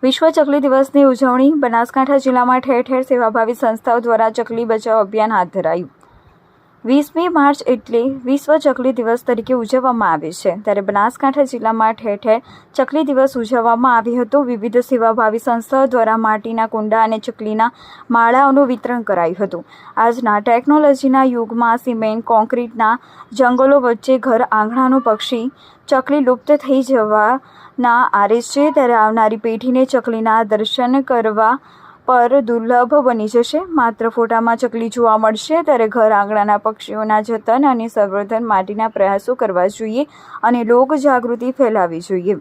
વિશ્વ ચકલી દિવસની ઉજવણી બનાસકાંઠા જિલ્લામાં ઠેર ઠેર સેવાભાવી સંસ્થાઓ દ્વારા ચકલી બચાવ અભિયાન હાથ ધરાયું। 20મી માર્ચ એટલે વિશ્વ ચકલી દિવસ તરીકે ઉજવવામાં આવે છે, ત્યારે બનાસકાંઠા જિલ્લામાં ઠેર ઠેર ચકલી દિવસ ઉજવવામાં આવ્યો હતો। વિવિધ સેવાભાવી સંસ્થાઓ દ્વારા માટીના કુંડા અને ચકલીના માળાઓનું વિતરણ કરાયું હતું। આજના ટેકનોલોજીના યુગમાં સિમેન્ટ કોન્ક્રીટના જંગલો વચ્ચે ઘર આંગણાનું પક્ષી ચકલી લુપ્ત થઈ જવાના આરે છે, ત્યારે આવનારી પેઢીને ચકલીના દર્શન કરવા પર દુર્લભ બની જશે। માત્ર ફોટામાં ચકલી જોવા મળશે, ત્યારે ઘર આંગણાના પક્ષીઓના જતન અને સંવર્ધન માટેના પ્રયાસો કરવા જોઈએ અને લોક જાગૃતિ ફેલાવવી જોઈએ।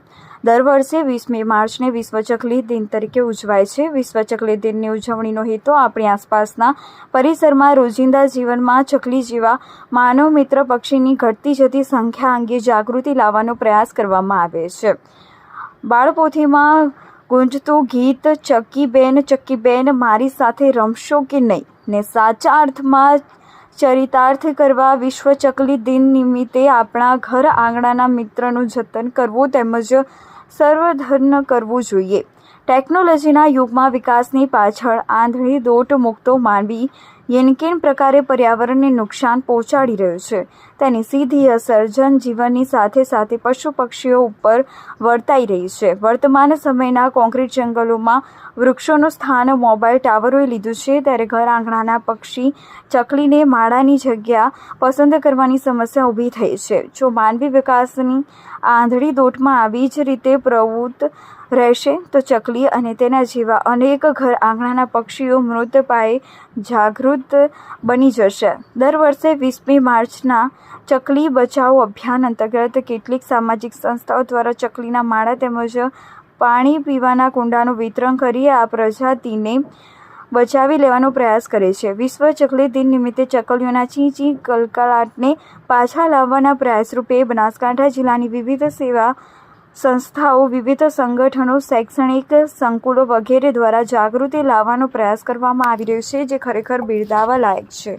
દર વર્ષે 20મી માર્ચને વિશ્વ ચકલી દિન તરીકે ઉજવાય છે। વિશ્વ ચકલી દિનની ઉજવણીનો હેતુ આપણી આસપાસના પરિસરમાં રોજિંદા જીવનમાં ચકલી જેવા માનવ મિત્ર પક્ષીની ઘટતી જતી સંખ્યા અંગે જાગૃતિ લાવવાનો પ્રયાસ કરવામાં આવે છે। બાળપોથીમાં ગુંજતું ગીત ચક્કીબેન મારી સાથે રમશો કે નહીં ને સાચા અર્થમાં ચરિતાર્થ કરવા વિશ્વ ચકલી દિન નિમિત્તે આપણા ઘર આંગણાના મિત્રનું જતન કરવું તેમજ સંવર્ધન કરવું જોઈએ। ટેકનોલોજીના યુગમાં વિકાસની પાછળ આંધળી દોટ મૂકતો માનવી યેનકેન પ્રકારે પર્યાવરણને નુકસાન પહોંચાડી રહ્યો છે, તેની સીધી અસર જનજીવનની સાથે સાથે પશુ પક્ષીઓ ઉપર વર્તાઈ રહી છે। વર્તમાન સમયના કોન્ક્રીટ જંગલોમાં વૃક્ષોનું સ્થાન મોબાઈલ ટાવરોએ લીધું છે, ત્યારે ઘર આંગણાના પક્ષી ચકલીને માળાની જગ્યા પસંદ કરવાની સમસ્યા ઊભી થઈ છે। જો માનવી વિકાસની આંધળી દોટમાં આવી જ રીતે પ્રવૃત્ત રહેશે તો ચકલી અને તેના જેવા અનેક ઘર આંગણાના પક્ષીઓ મૃતપાયે જાગૃત બની જશે। દર વર્ષે 20મી માર્ચના ચકલી બચાવો અભિયાન અંતર્ગત કેટલીક સામાજિક સંસ્થાઓ દ્વારા ચકલીના માળા તેમજ પાણી પીવાના કુંડાનું વિતરણ કરી આ પ્રજાતિને બચાવી લેવાનો પ્રયાસ કરે છે। વિશ્વ ચકલી દિન નિમિત્તે ચકલીઓના ચી ચી કલકલાટને પાછા લાવવાના પ્રયાસરૂપે બનાસકાંઠા જિલ્લાની વિવિધ સેવા સંસ્થાઓ, વિવિધ સંગઠનો, શૈક્ષણિક સંકુલો વગેરે દ્વારા જાગૃતિ લાવવાનો પ્રયાસ કરવામાં આવી રહ્યો છે, જે ખરેખર બિરદાવવા લાયક છે।